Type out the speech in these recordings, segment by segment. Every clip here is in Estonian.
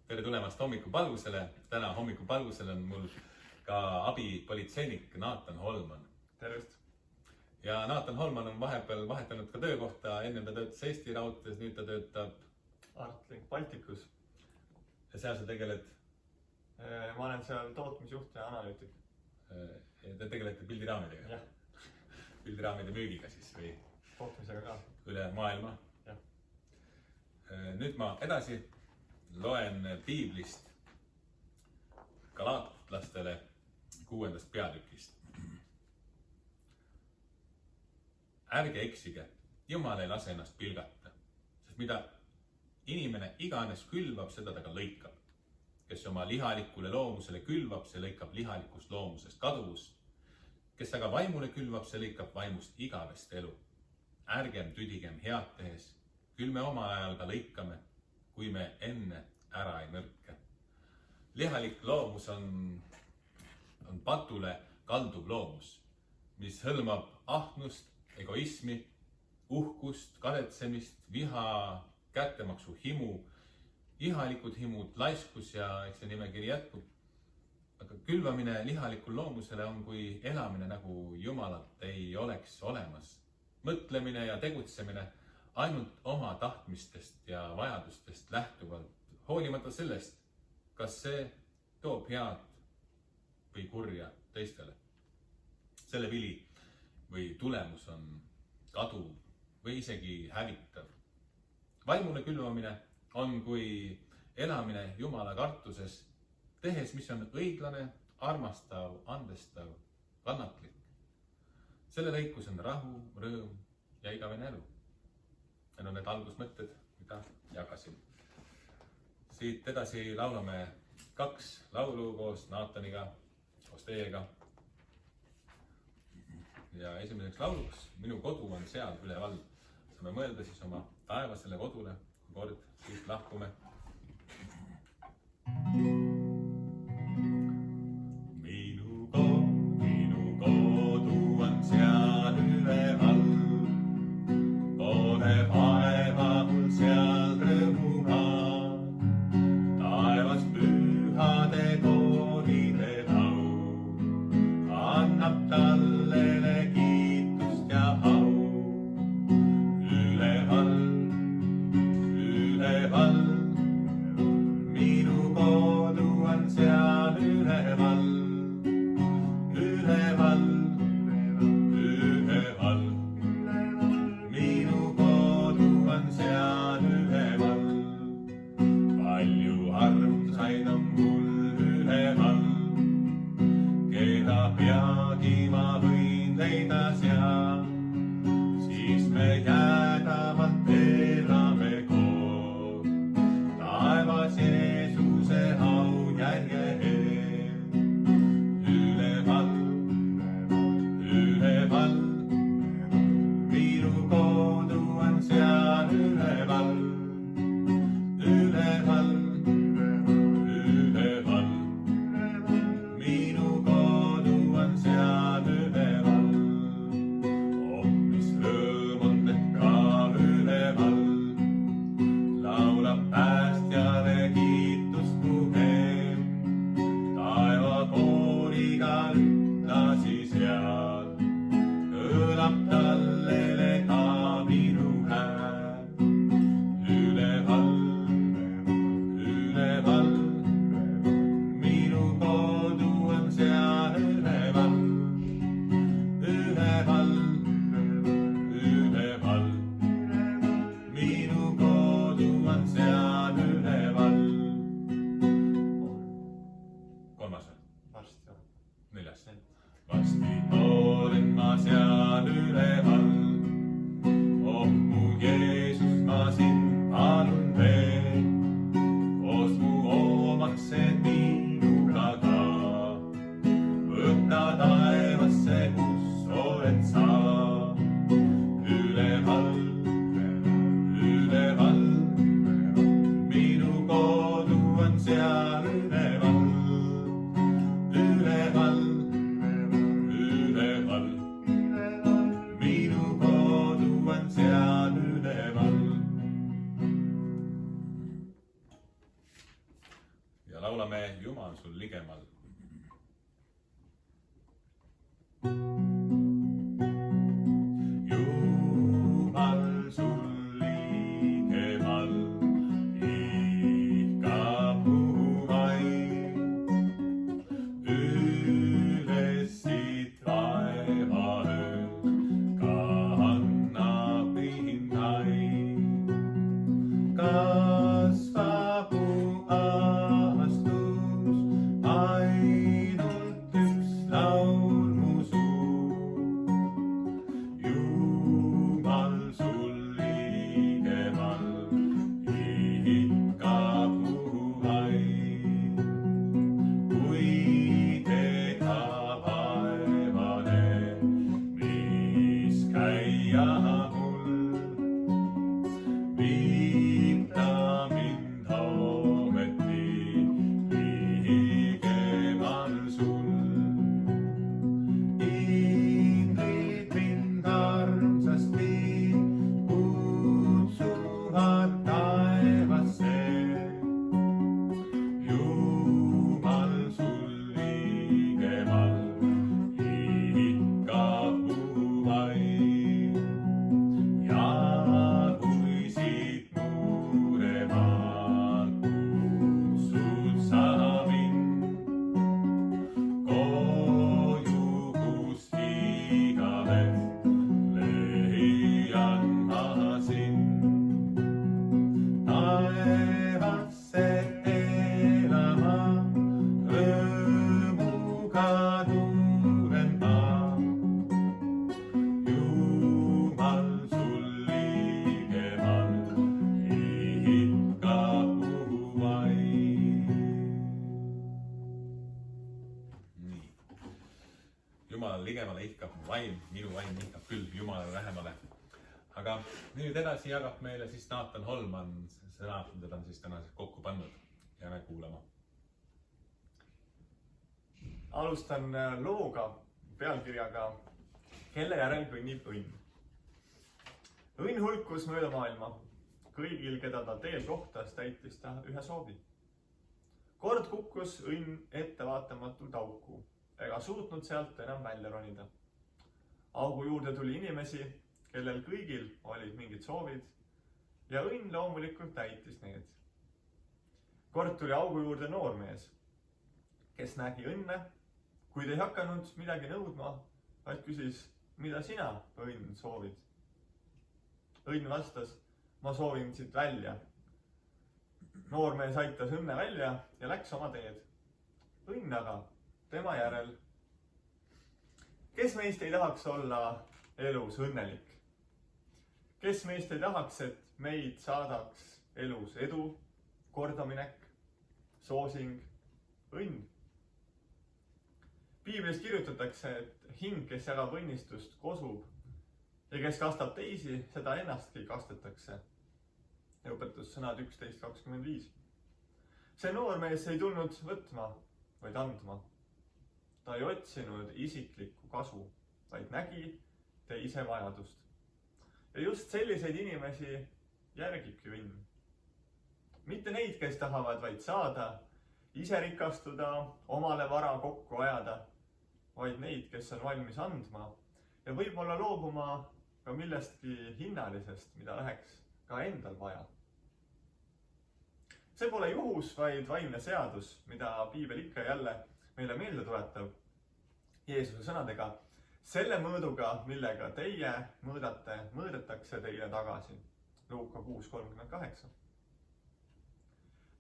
Tere tulemast hommikupalgusele. Täna hommikupalgusel on mul ka abipolitseinik Naatan Holman. Tervist! Ja Naatan Holman on vahepeal vahetanud ka töökohta. Enne ta töötas Eesti Raudtees, nüüd ta töötab Artlink Balticus. Ja seal sa tegeled? Ma olen seal tootmisjuht ja analüütik. Ja te tegelete pildiraamidega? Jah. Pildiraamide müügiga siis või? Tootmisega ka. Üle maailma? Jah. Nüüd ma edasi loen piiblist galaatlastele 6. peatükist. Ärge eksige, Jumal ei lase ennast pilgata, sest mida inimene iganes külvab, seda ta ka lõikab. Kes oma lihalikule loomusele külvab, see lõikab lihalikust loomusest kaduvust. Kes aga vaimule külvab, see lõikab vaimust igavest elu. Ärgem tüdigem head tehes, küll me oma ajal ka lõikame, kui me enne ära ei nõrke. Lihalik loomus on patule kalduv loomus, mis hõlmab ahnust, egoismi, uhkust, kadetsemist, viha, kättemaksu himu, ihalikud himud, laiskus ja eks see nimekiri jätkub. Aga külvamine lihalikul loomusele on kui elamine nagu Jumalat ei oleks olemas. Mõtlemine ja tegutsemine ainult oma tahtmistest ja vajadustest lähtuvalt, hoolimata sellest, kas see toob head või kurja teistele. Selle vili või tulemus on kaduv või isegi hävitav. Vaimule külvamine on kui elamine Jumala kartuses, tehes, mis on õiglane, armastav, andestav, kannatlik. Selle lõikus on rahu, rõõm ja igavene elu. Need on need algusmõtted, mida jagasin. Siit edasi laulame 2 laulu koos Naataniga, koos teiega. Ja esimeseks lauluks Minu kodu on seal üleval. Saame mõelda siis oma taevasele kodule, kui kord siit lahkume. Minu kodu on seal üleval. Koode vaeva mul seal rõõmumaa. Taevas pühade koolide laul annab tallele kiitust ja au. Üleval, minu kodu on seal üleval. Minu kodu on seal üleval. Palju armsaid on mul üleval, keda peagi ma võin leida seal. Siis me jäädavalt elame koos, taevas Jeesuse au järje ees. Üleval, minu kodu on seal üleval. Üleval, ja laulame Jumal sul ligemal. Jumal sul ligemal, ihkab mu vaim. Üles siit vaevaööl, kannab mind aim. Kasvab mu aastus ainult üks laul mu suus. Jumal sul ligemal, ihkab mu vaim. Kui ega vaevane, mis käia mul, viib ta mind ometi ligemal sul. Ingrid mind armsasti kutsuvad taevasse. Jumal sul ligemal, ihkab mu vaim. Ja kui siit muremaalt kutsud sa mind koju, kus igavest leian ma sind. Taevasse elama rõõmuga tulen ma. Jumal sul ligemal, ihkab mu vaim. Nii. Jumalale ligemale ihkab mu vaim, minu vaim ihkab küll Jumalale lähemale. Aga nüüd edasi jagab meile siis Naatan Holman sõnad, mida ta on siis tänaseks kokku pannud. Jääme kuulama. Alustan looga pealkirjaga Kelle järel kõnnib õnn. Õnn hulkus mööda maailma. Kõigil, keda ta teel kohtas, täitis ta ühe soovi. Kord kukkus õnn ettevaatamatult auku ega suutnud sealt enam välja ronida. Augu juurde tuli inimesi, kellel kõigil olid mingid soovid ja õnn loomulikult täitis need. Kord tuli augu juurde noormees, kes nägi õnne, kuid ei hakanud midagi nõudma, vaid küsis, mida sina, õnn, soovid? Õnn vastas, ma soovin siit välja. Noormees aitas õnne välja ja läks oma teed. Õnn aga tema järel. Kes meist ei tahaks olla elus õnnelik? Kes meist ei tahaks, et meid saadaks elus edu, kordaminek, soosing, õnn? Piiblis kirjutatakse, et hing, kes jagab õnnistust, kosub ja kes kastab teisi, seda ennastki kastetakse. Õpetussõnad 11.25. See noormees ei tulnud võtma, vaid andma. Ta ei otsinud isiklikku kasu, vaid nägi teise vajadust. Ja just selliseid inimesi järgibki õnn. Mitte neid, kes tahavad vaid saada, ise rikastuda, omale vara kokku ajada, vaid neid, kes on valmis andma ja võib-olla loobuma ka millestki hinnalisest, mida läheks ka endal vaja. See pole juhus, vaid vaimne seadus, mida piibel ikka jälle meile meelde tuletab Jeesuse sõnadega. Selle mõõduga, millega teie mõõdate, mõõdetakse teile tagasi. Luuka 6.38.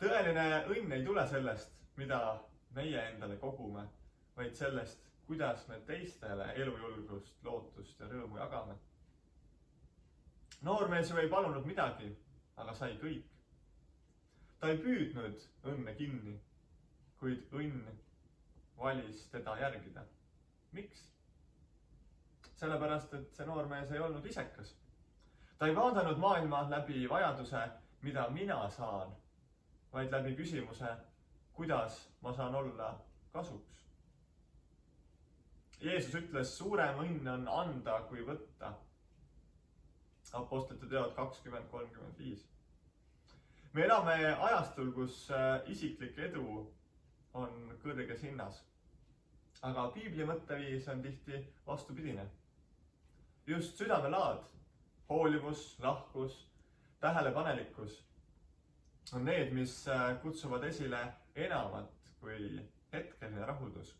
Tõeline õnn ei tule sellest, mida meie endale kogume, vaid sellest, kuidas me teistele elujulgust, lootust ja rõõmu jagame. Noormees ju ei palunud midagi, aga sai kõik. Ta ei püüdnud õnne kinni, kuid õnn valis teda järgida. Miks? Sellepärast, et see noormees ei olnud isekas. Ta ei vaadanud maailma läbi vajaduse, mida mina saan, vaid läbi küsimuse, kuidas ma saan olla kasuks. Jeesus ütles, suurem õnn on anda kui võtta. Apostlite teod 20.35. me elame ajastul, kus isiklik edu on kõrges hinnas. Aga piibli mõtteviis on tihti vastupidine. Just südamelaad, hoolivus, lahkus, tähelepanelikkus on need, mis kutsuvad esile enamat kui hetkeline rahuldus.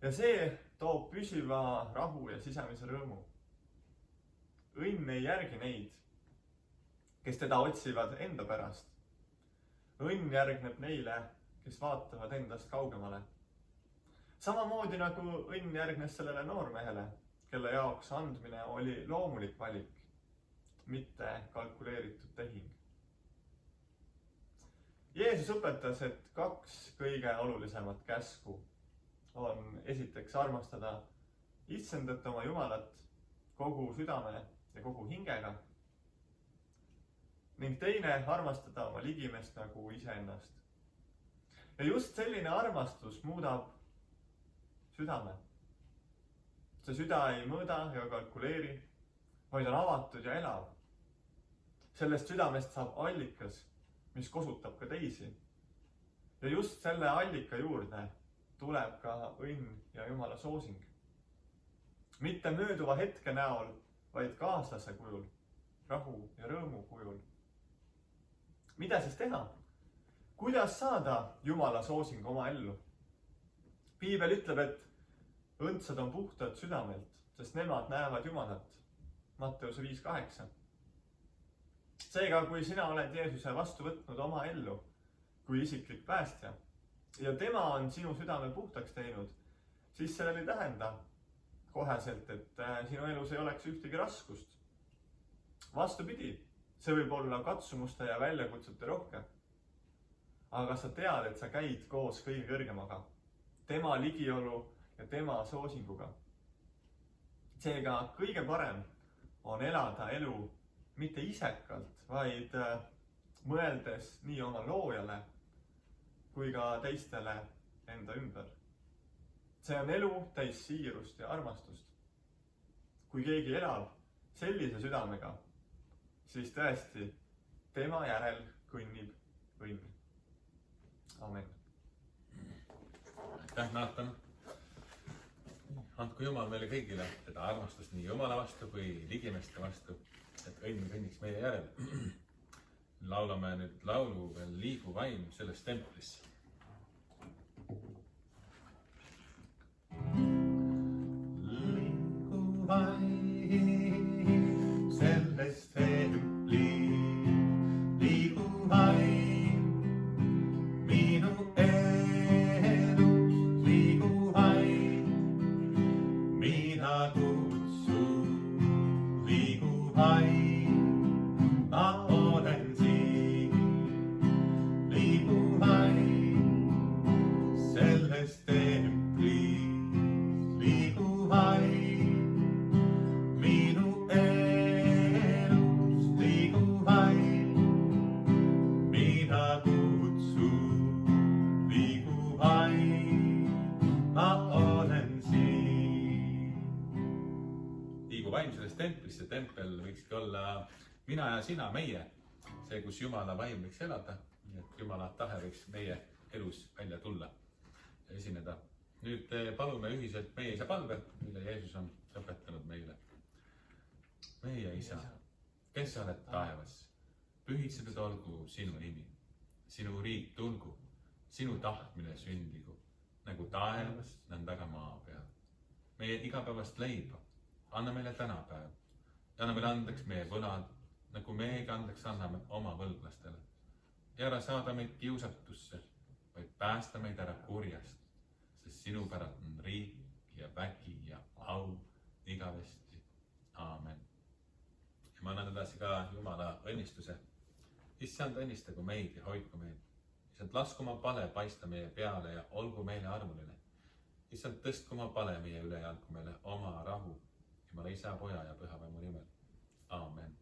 Ja see toob püsiva rahu ja sisemise rõõmu. Õnn ei järgi neid, kes teda otsivad enda pärast. Õnn järgneb neile, kes vaatavad endast kaugemale. Samamoodi nagu õnn järgnes sellele noormehele, kelle jaoks andmine oli loomulik valik, mitte kalkuleeritud tehing. Jeesus õpetas, et 2 kõige olulisemat käsku on esiteks armastada Issandat oma Jumalat kogu südame ja kogu hingega ning teine armastada oma ligimest nagu iseennast. Ja just selline armastus muudab südame. See süda ei mõõda ega kalkuleeri, vaid on avatud ja elav. Sellest südamest saab allikas, mis kosutab ka teisi. Ja just selle allika juurde tuleb ka õnn ja Jumala soosing. Mitte mööduva hetke näol, vaid kaaslase kujul, rahu ja rõõmu kujul. Mida siis teha? Kuidas saada Jumala soosing oma ellu? Piibel ütleb, et õndsad on puhtad südamelt, sest nemad näevad Jumalat. Matteuse 5:8. Seega, kui sina oled Jeesuse vastu võtnud oma ellu kui isiklik päästja ja tema on sinu südame puhtaks teinud, siis sellel ei tähenda koheselt, et sinu elus ei oleks ühtegi raskust. Vastupidi, see võib olla katsumuste ja väljakutsete rohke. Aga sa tead, et sa käid koos kõige kõrgemaga, tema ligiolu ja tema soosinguga. Seega kõige parem on elada elu mitte isekalt, vaid mõeldes nii oma loojale kui ka teistele enda ümber. See on elu täis siirust ja armastust. Kui keegi elab sellise südamega, siis tõesti tema järel kõnnib õnn. Amen. Aitäh, Naatan. Andku Jumal meile kõigile seda armastust nii Jumala vastu kui ligimeste vastu, et õnn kõnniks meie järel. Laulame nüüd laulu veel Liigu vaim selles templis. Liigu vaim selles templis, liigu vaim minu elus, liigu vaim mina kutsun, liigu vaim ma olen siin, liigu vaim selles templis, liigu vaim minu elus, liigu vaim mina kutsun, liigu vaim ma olen siin. Liigu vaim selles templis, see tempel võikski olla mina ja sina, meie, see, kus Jumala vaim võiks elada, nii et Jumala tahe võiks meie elus välja tulla ja esineda. Nüüd palume ühiselt meie isa palve, mille Jeesus on õpetanud meile. Meie isa, kes sa oled taevas, pühitsetud olgu sinu nimi, sinu riik tulgu, sinu tahtmine sündigu, nagu taevas, nõnda ka maa peal. Meie igapäevast leiba, anna meile tänapäev ja anna meile andeks meie võlad, nagu meiegi andeks anname oma võlglastele. Ja ära saada meid kiusatusse, vaid päästa meid ära kurjast, sest sinu päralt on riik ja vägi ja au igavesti. Aamen. Ja ma annan edasi ka Jumala õnnistuse. Issand, õnnistagu meid ja hoidku meid. Issand, lasku oma pale paista meie peale ja olgu meile armuline. Issand, tõstku oma pale meie üle ja andku meile oma rahu. Jumala Isa, Poja ja Püha Vaimu nimel. Aamen.